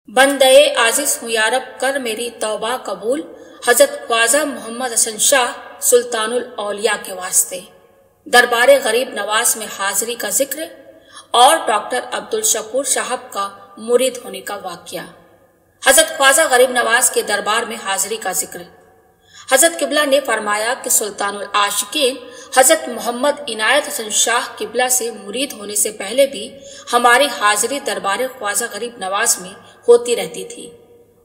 बंदे आजिज हूँ यारब कर मेरी तौबा कबूल, हजरत ख्वाजा मोहम्मद हसन शाह सुल्तानुल औलिया के वास्ते। दरबार गरीब नवाज में हाजिरी का जिक्र और डॉक्टर अब्दुल शकूर साहब का मुरीद होने का वाकया। हजरत ख्वाजा गरीब नवाज के दरबार में हाजिरी का जिक्र। हजरत किबला ने फरमाया कि सुल्तानुल आशिकीन हजरत मोहम्मद इनायत हसन शाह किबला से मुरीद होने से पहले भी हमारी हाजिरी दरबार ख्वाजा गरीब नवाज में होती रहती थी।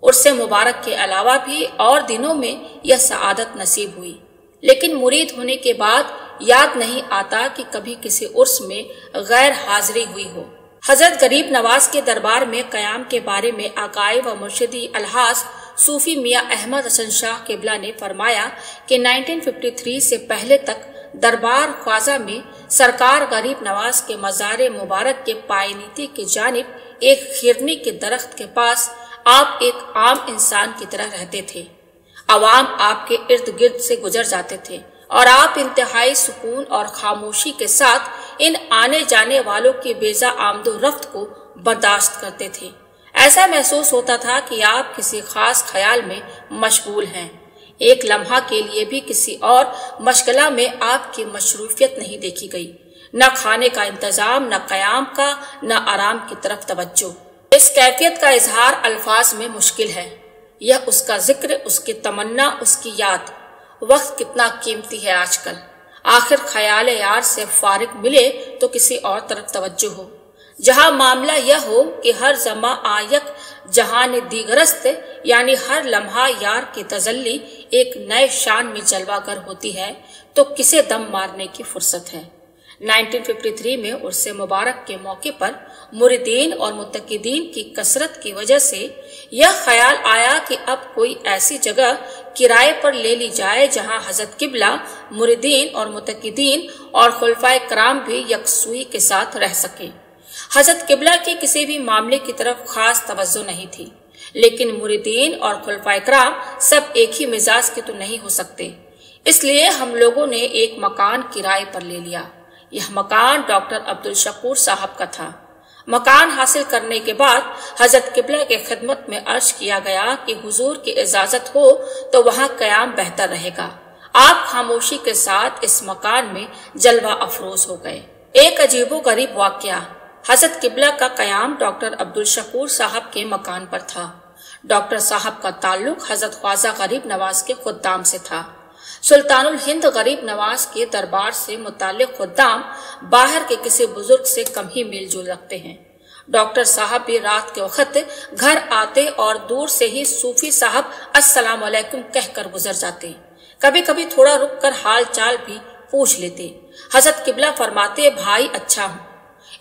उर्से मुबारक के अलावा भी और दिनों में यह सआदत नसीब हुई, लेकिन मुरीद होने के बाद याद नहीं आता कि कभी किसी उर्स में गैर हाजिरी हुई हो। हजरत गरीब नवाज के दरबार में कयाम के बारे में आकाए व मुर्शिदी अलहाज सूफी मियाँ अहमद हसन शाह किबला ने फरमाया कि 1953 से पहले तक दरबार ख्वाजा में सरकार गरीब नवाज के मज़ार मुबारक के पायनीती के जानिब एक खिरनी के दरख्त के पास आप एक आम इंसान की तरह रहते थे। अवाम आपके इर्द गिर्द से गुजर जाते थे और आप इंतहाई सुकून और खामोशी के साथ इन आने जाने वालों की बेजा आमदो रफ्त को बर्दाश्त करते थे। ऐसा महसूस होता था कि आप किसी खास ख्याल में मशगूल हैं। एक लम्हा के लिए भी किसी और मशगला में आपकी मशरूफियत नहीं देखी गई। न खाने का इंतजाम, न कयाम का, न आराम की तरफ तवज्जो। इस कैफियत का इजहार अल्फाज में मुश्किल है। यह उसका जिक्र, उसकी तमन्ना, उसकी याद। वक्त कितना कीमती है आजकल। आखिर ख्याल यार से फारिग मिले तो किसी और तरफ तवज्जो हो, जहाँ मामला यह हो कि हर जमा आयक जहान दीगरस्त, यानी हर लम्हा यार की तजल्ली एक नए शान में जलवागर होती है, तो किसे दम मारने की फुर्सत है। 1953 में उर्से मुबारक के मौके पर मुरीदीन और मुत्तकीदीन की कसरत की वजह से यह ख्याल आया कि अब कोई ऐसी जगह किराए पर ले ली जाए जहां हजरत किबला, मुरीदीन और मुत्तकीदीन और खुलफाए कराम भी यकसुई के साथ रह सके। हजरत किबला के किसी भी मामले की तरफ खास तवज्जो नहीं थी, लेकिन मुरीदीन और खुलफाए कराम सब एक ही मिजाज के तो नहीं हो सकते। इसलिए हम लोगों ने एक मकान किराए पर ले लिया। यह मकान डॉक्टर अब्दुल शकूर साहब का था। मकान हासिल करने के बाद हजरत किबला के खिदमत में अर्ज किया गया कि हुजूर की इजाजत हो तो वहाँ कयाम बेहतर रहेगा। आप खामोशी के साथ इस मकान में जलवा अफरोज हो गए। एक अजीबो गरीब वाकया। हजरत किबला का कयाम डॉक्टर अब्दुल शकूर साहब के मकान पर था। डॉक्टर साहब का ताल्लुक हजरत ख्वाजा गरीब नवाज के खुद्दाम से था। सुल्तानुल हिंद गरीब नवाज के दरबार से मुताल्लिक खुद्दाम बाहर के किसी बुजुर्ग से कम ही मेल जोल रखते हैं। डॉक्टर साहब भी रात के वक्त घर आते और दूर से ही सूफी साहब अस्सलाम वालेकुम कहकर गुजर जाते। कभी कभी थोड़ा रुक कर हाल चाल भी पूछ लेते। हजरत किबला फरमाते, भाई अच्छा हूँ।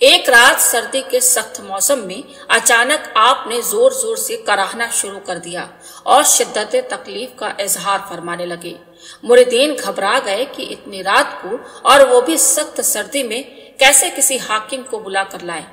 एक रात सर्दी के सख्त मौसम में अचानक आपने जोर जोर से कराहना शुरू कर दिया और शिद्दत तकलीफ का इजहार फरमाने लगे। मुरीदीन घबरा गए कि इतनी रात को और वो भी सख्त सर्दी में कैसे किसी हाकिम को बुला कर लाए।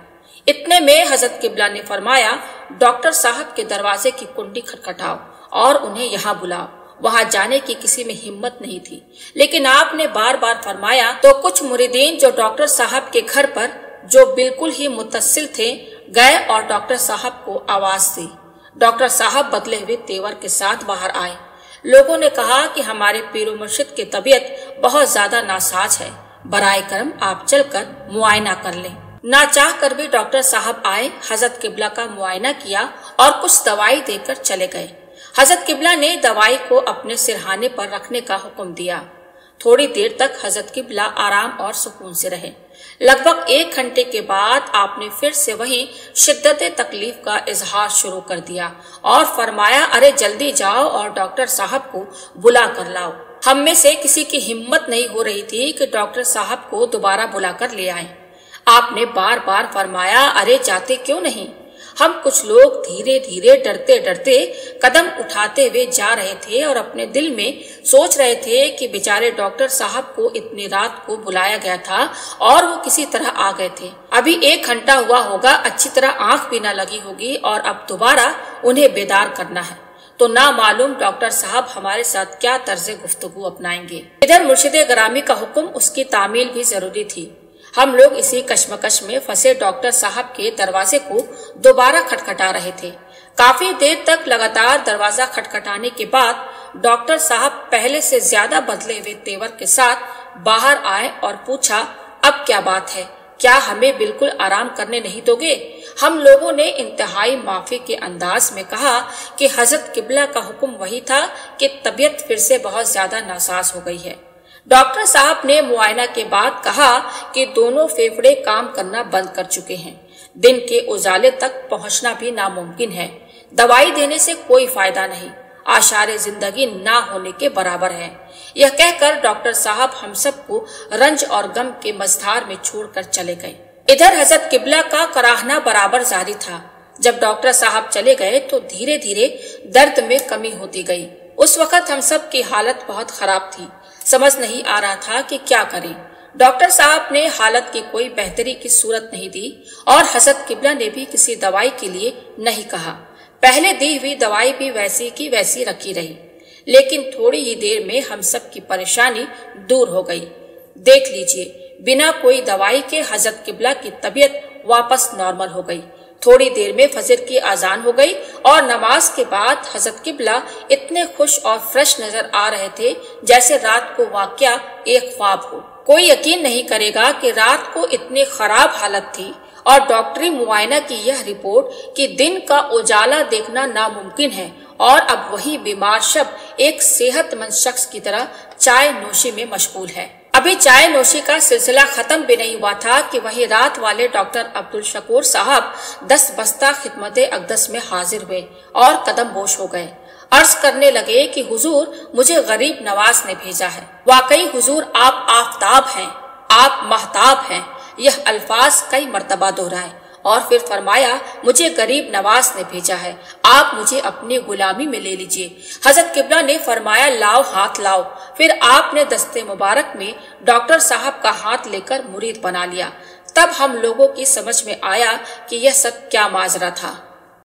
इतने में हजरत किबला ने फरमाया, डॉक्टर साहब के दरवाजे की कुंडी खटखटाओ और उन्हें यहाँ बुलाओ। वहां जाने की किसी में हिम्मत नहीं थी, लेकिन आपने बार बार फरमाया तो कुछ मुरीदीन जो डॉक्टर साहब के घर पर जो बिल्कुल ही मुत्तसिल थे गए और डॉक्टर साहब को आवाज दी। डॉक्टर साहब बदले हुए तेवर के साथ बाहर आए। लोगों ने कहा कि हमारे पीरो मुर्शिद की तबीयत बहुत ज्यादा नासाज है, बराए करम आप चलकर मुआयना कर लें। ना चाह कर भी डॉक्टर साहब आए, हजरत किबला का मुआयना किया और कुछ दवाई देकर चले गए। हजरत किबला ने दवाई को अपने सिरहाने पर रखने का हुक्म दिया। थोड़ी देर तक हजरत किबला आराम और सुकून से रहे। लगभग 1 घंटे के बाद आपने फिर से वही शिद्दत तकलीफ का इजहार शुरू कर दिया और फरमाया, अरे जल्दी जाओ और डॉक्टर साहब को बुला कर लाओ। हम में से किसी की हिम्मत नहीं हो रही थी कि डॉक्टर साहब को दोबारा बुला कर ले आए। आपने बार बार फरमाया, अरे जाते क्यों नहीं। हम कुछ लोग धीरे धीरे डरते डरते कदम उठाते हुए जा रहे थे और अपने दिल में सोच रहे थे कि बेचारे डॉक्टर साहब को इतनी रात को बुलाया गया था और वो किसी तरह आ गए थे। अभी 1 घंटा हुआ होगा, अच्छी तरह आंख भी न लगी होगी और अब दोबारा उन्हें बेदार करना है, तो ना मालूम डॉक्टर साहब हमारे साथ क्या तर्ज गुफ्तगू अपनाएंगे। इधर मुर्शिद ग्रामी का हुक्म, उसकी तामील भी जरूरी थी। हम लोग इसी कश्मकश में फंसे डॉक्टर साहब के दरवाजे को दोबारा खटखटा रहे थे। काफी देर तक लगातार दरवाजा खटखटाने के बाद डॉक्टर साहब पहले से ज्यादा बदले हुए तेवर के साथ बाहर आए और पूछा, अब क्या बात है, क्या हमें बिल्कुल आराम करने नहीं दोगे? हम लोगों ने इंतहाई माफी के अंदाज में कहा कि हजरत किबला का हुक्म वही था कि तबीयत फिर से बहुत ज्यादा नासाज हो गई है। डॉक्टर साहब ने मुआयना के बाद कहा कि दोनों फेफड़े काम करना बंद कर चुके हैं, दिन के उजाले तक पहुंचना भी नामुमकिन है, दवाई देने से कोई फायदा नहीं, आशारे जिंदगी ना होने के बराबर है। यह कहकर डॉक्टर साहब हम सबको रंज और गम के मझधार में छोड़कर चले गए। इधर हजरत किबला का कराहना बराबर जारी था। जब डॉक्टर साहब चले गए तो धीरे धीरे दर्द में कमी होती गई। उस वक्त हम सब की हालत बहुत खराब थी, समझ नहीं आ रहा था कि क्या करें। डॉक्टर साहब ने हालत की कोई बेहतरी की सूरत नहीं दी और हजरत किबला ने भी किसी दवाई के लिए नहीं कहा। पहले दी हुई दवाई भी वैसी की वैसी रखी रही, लेकिन थोड़ी ही देर में हम सब की परेशानी दूर हो गई। देख लीजिए, बिना कोई दवाई के हजरत किबला की तबीयत वापस नॉर्मल हो गई। थोड़ी देर में फजर की आजान हो गई और नमाज के बाद हजरत किबला इतने खुश और फ्रेश नजर आ रहे थे जैसे रात को वाकया एक ख्वाब हो। कोई यकीन नहीं करेगा कि रात को इतनी खराब हालत थी और डॉक्टरी मुआयना की यह रिपोर्ट कि दिन का उजाला देखना नामुमकिन है और अब वही बीमार शख्स एक सेहतमंद शख्स की तरह चाय नोशी में मशगूल है। अभी चाय नोशी का सिलसिला खत्म भी नहीं हुआ था कि वही रात वाले डॉक्टर अब्दुल शकूर साहब 10 बस्ता खिदमत अक़दस में हाजिर हुए और कदम बोश हो गए। अर्ज करने लगे कि हुजूर, मुझे गरीब नवाज ने भेजा है। वाकई हुजूर, आप आफताब हैं, आप महताब हैं। यह अल्फाज कई मर्तबा दोहराए और फिर फरमाया, मुझे गरीब नवाज ने भेजा है, आप मुझे अपनी गुलामी में ले लीजिए। हजरत किबला ने फरमाया, लाओ हाथ लाओ। फिर आपने दस्ते मुबारक में डॉक्टर साहब का हाथ लेकर मुरीद बना लिया। तब हम लोगों की समझ में आया कि यह सब क्या माजरा था।